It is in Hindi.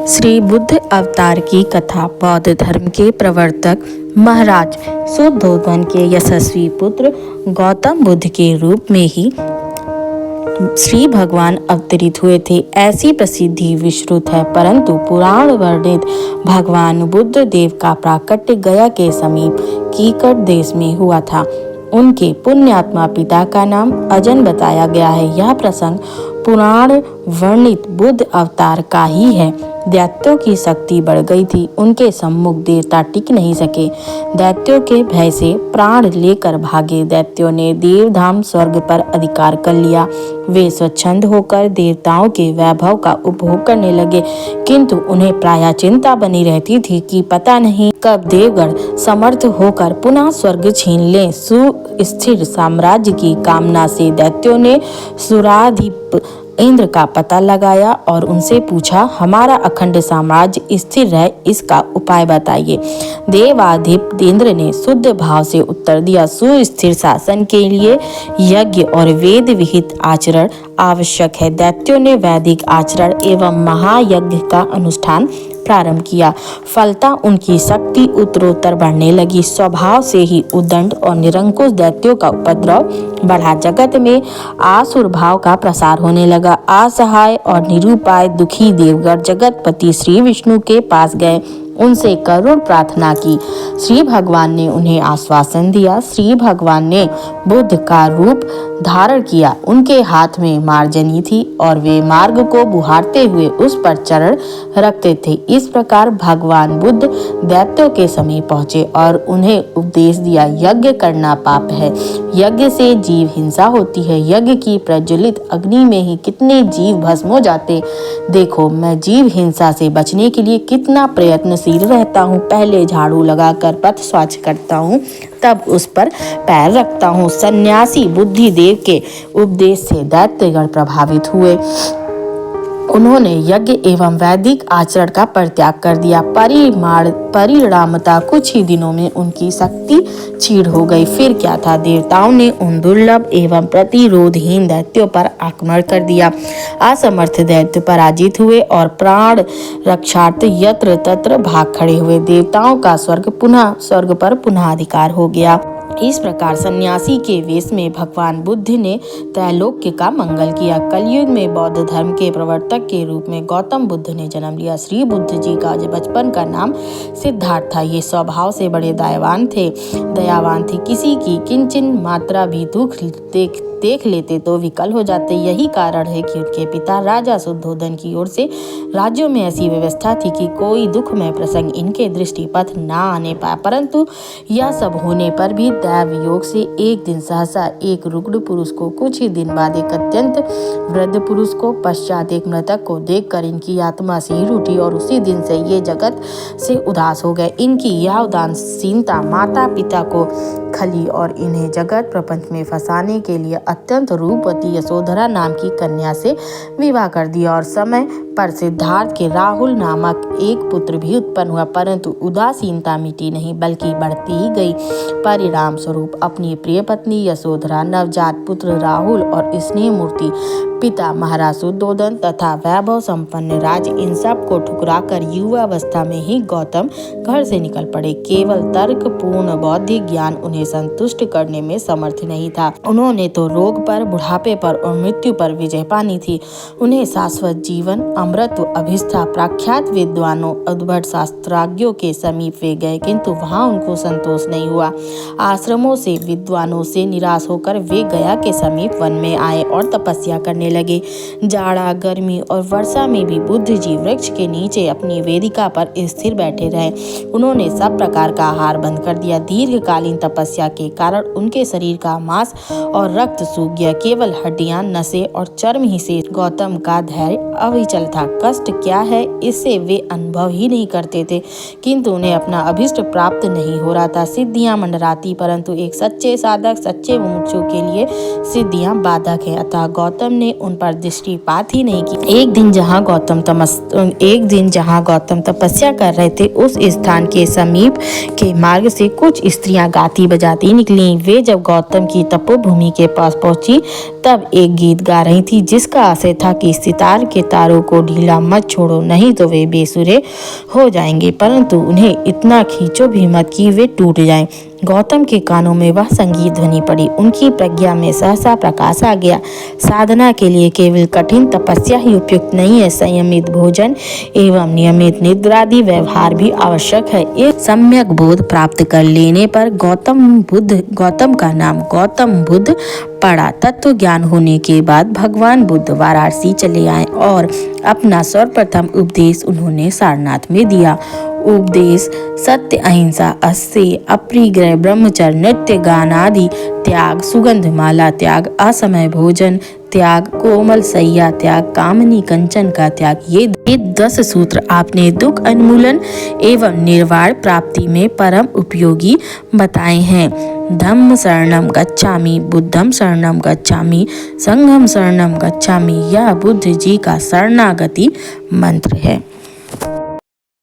श्री बुद्ध अवतार की कथा बौद्ध धर्म के प्रवर्तक महाराज शुद्धोधन के यशस्वी पुत्र गौतम बुद्ध के रूप में ही श्री भगवान अवतरित हुए थे। ऐसी प्रसिद्धि विश्रुत है, परंतु पुराण वर्णित भगवान बुद्ध देव का प्राकट्य गया के समीप कीकट देश में हुआ था। उनके पुण्यात्मा पिता का नाम अजन बताया गया है। यह प्रसंग पुराण वर्णित बुद्ध अवतार का ही है। दैत्यों की शक्ति बढ़ गई थी, उनके सम्मुख देवता टिक नहीं सके। दैत्यों के भय से प्राण लेकर भागे। दैत्यों ने देवधाम स्वर्ग पर अधिकार कर लिया। वे स्वच्छंद होकर देवताओं के वैभव का उपभोग करने लगे, किंतु उन्हें प्रायः चिंता बनी रहती थी कि पता नहीं कब देवगण समर्थ होकर पुनः स्वर्ग छीन लें। सुस्थिर साम्राज्य की कामना से दैत्यों ने सुराधिप इंद्र का पता लगाया और उनसे पूछा, हमारा अखंड साम्राज्य स्थिर रहे, इसका उपाय बताइए। देवाधिप इंद्र ने शुद्ध भाव से उत्तर दिया, सुस्थिर शासन के लिए यज्ञ और वेद विहित आचरण आवश्यक है। दैत्यों ने वैदिक आचरण एवं महायज्ञ का अनुष्ठान प्रारंभ किया। फलता उनकी शक्ति उत्तरोत्तर बढ़ने लगी। स्वभाव से ही उद्दंड और निरंकुश दैत्यों का उपद्रव बढ़ा। जगत में आसुर भाव का प्रसार होने लगा। असहाय और निरुपाय दुखी देवगण जगतपति श्री विष्णु के पास गए, उनसे करुण प्रार्थना की। श्री भगवान ने उन्हें आश्वासन दिया। श्री भगवान ने बुद्ध का रूप धारण किया। उनके हाथ में मार्जनी थी और वे मार्ग को बुहारते हुए उस पर चरण रखते थे। इस प्रकार भगवान बुद्ध दैत्यों के समीप पहुंचे और उन्हें उपदेश दिया, यज्ञ करना पाप है। यज्ञ से जीव हिंसा होती है। यज्ञ की प्रज्वलित अग्नि में ही कितने जीव भस्म हो जाते। देखो, मैं जीव हिंसा से बचने के लिए कितना प्रयत्नशील रहता हूँ। पहले झाड़ू लगाकर पथ स्वच्छ करता हूँ, तब उस पर पैर रखता हूँ। सन्यासी बुद्धिदेव के उपदेश से दैत्यगण प्रभावित हुए। उन्होंने यज्ञ एवं वैदिक आचरण का परित्याग कर दिया। परिणामतः कुछ ही दिनों में उनकी शक्ति क्षीण हो गई। फिर क्या था, देवताओं ने उन दुर्लभ एवं प्रतिरोधहीन दैत्यों पर आक्रमण कर दिया। असमर्थ दैत्य पराजित हुए और प्राण रक्षार्थ यत्र तत्र भाग खड़े हुए। देवताओं का स्वर्ग पर पुनः अधिकार हो गया। इस प्रकार सन्यासी के वेश में भगवान बुद्ध ने त्रैलोक्य का मंगल किया। कलयुग में बौद्ध धर्म के प्रवर्तक के रूप में गौतम बुद्ध ने जन्म लिया। श्री बुद्ध जी का बचपन का नाम सिद्धार्थ था। ये स्वभाव से बड़े दयावान थे। किसी की किंचन मात्रा भी दुख देख लेते तो विकल हो जाते। यही कारण है कि उनके पिता राजा शुद्धोधन की ओर से राज्यों में ऐसी व्यवस्था थी कि कोई दुखमय प्रसंग इनके दृष्टिपथ ना आने पाया। परंतु यह सब होने पर भी दैव योग से एक दिन सहसा एक रुग्ण पुरुष को, कुछ ही दिन बाद एक अत्यंत वृद्ध पुरुष को, पश्चात एक मृतक को देखकर इनकी आत्मा सिर उठी और उसी दिन से ये जगत से उदास हो गए। इनकी यह उदासीनता माता पिता को खली और इन्हें जगत प्रपंच में फंसाने के लिए अत्यंत रूपवती यशोधरा नाम की कन्या से विवाह कर दिया और समय पर सिद्धार्थ के राहुल नामक एक पुत्र भी उत्पन्न हुआ। परंतु उदासीनता मिटी नहीं, बल्कि बढ़ती ही गई। परिणाम स्वरूप अपनी प्रिय पत्नी यशोधरा, नवजात पुत्र राहुल और स्नेह मूर्ति पिता महाराज शुद्धोधन तथा वैभव संपन्न राज, इन सब को ठुकराकर युवावस्था में ही गौतम घर से निकल पड़े। केवल तर्कपूर्ण बौद्धिक ज्ञान उन्हें संतुष्ट करने में समर्थ नहीं था। उन्होंने तो रोग पर, बुढ़ापे पर और मृत्यु पर विजय पानी थी। उन्हें शाश्वत जीवन, अमृत अभिष्ठा, प्रख्यात विद्वानों, अद्भुत शास्त्राज्ञों के समीप वे गए, किंतु वहां उनको संतोष नहीं हुआ। आश्रमों से, विद्वानों से निराश होकर वे गया के समीप वन में आए और तपस्या करने लगे। जाड़ा, गर्मी और वर्षा में भी बुद्ध जी वृक्ष के नीचे अपनी वेदिका पर स्थिर बैठे रहे। उन्होंने सब प्रकार का आहार बंद कर दिया। दीर्घकालीन तपस्या के कारण उनके शरीर का मांस और रक्त सूख गया। केवल हड्डियां, नसें और चर्म ही से गौतम का धैर्य अविचल था। कष्ट क्या है, इससे वे अनुभव ही नहीं करते थे, किंतु उन्हें अपना अभिष्ट प्राप्त नहीं हो रहा था। सिद्धियां मंडराती, परंतु एक सच्चे साधक, सच्चे मुमुक्षु के लिए सिद्धियां बाधक हैं। अतः गौतम ने उन पर दृष्टिपात ही नहीं की। एक दिन जहाँ गौतम तपस्या कर रहे थे, उस स्थान के समीप के मार्ग से कुछ स्त्रियां गाती बजाती निकली। वे जब गौतम की तपोभूमि के पास पहुंची तब एक गीत गा रही थी, जिसका आशय था कि सितार के तारों को ढीला मत छोड़ो, नहीं तो वे बेसुरे हो जाएंगे, परंतु उन्हें इतना खींचो भी मत कि वे टूट जाएं। गौतम के कानों में वह संगीत ध्वनि पड़ी। उनकी प्रज्ञा में सहसा प्रकाश आ गया। साधना के लिए केवल कठिन तपस्या ही उपयुक्त नहीं है, संयमित भोजन एवं नियमित निद्रादि व्यवहार भी आवश्यक है। एक सम्यक बोध प्राप्त कर लेने पर गौतम का नाम गौतम बुद्ध पड़ा। तत्व ज्ञान होने के बाद भगवान बुद्ध वाराणसी चले आए और अपना सर्वप्रथम उपदेश उन्होंने सारनाथ में दिया। उपदेश सत्य, अहिंसा, अस्तेय, अपरिग्रह, ब्रह्मचर्य, नृत्य, गान आदि त्याग, सुगंध माला त्याग, असमय भोजन त्याग, कोमल सैया त्याग, कामनी कंचन का त्याग, ये 10 सूत्र आपने दुख उन्मूलन एवं निर्वाण प्राप्ति में परम उपयोगी बताए हैं। धम्म शरणम गच्छामि, बुद्धम शरणम गच्छामि, संघम शरणम गच्छामि, यह बुद्ध जी का शरणागति मंत्र है।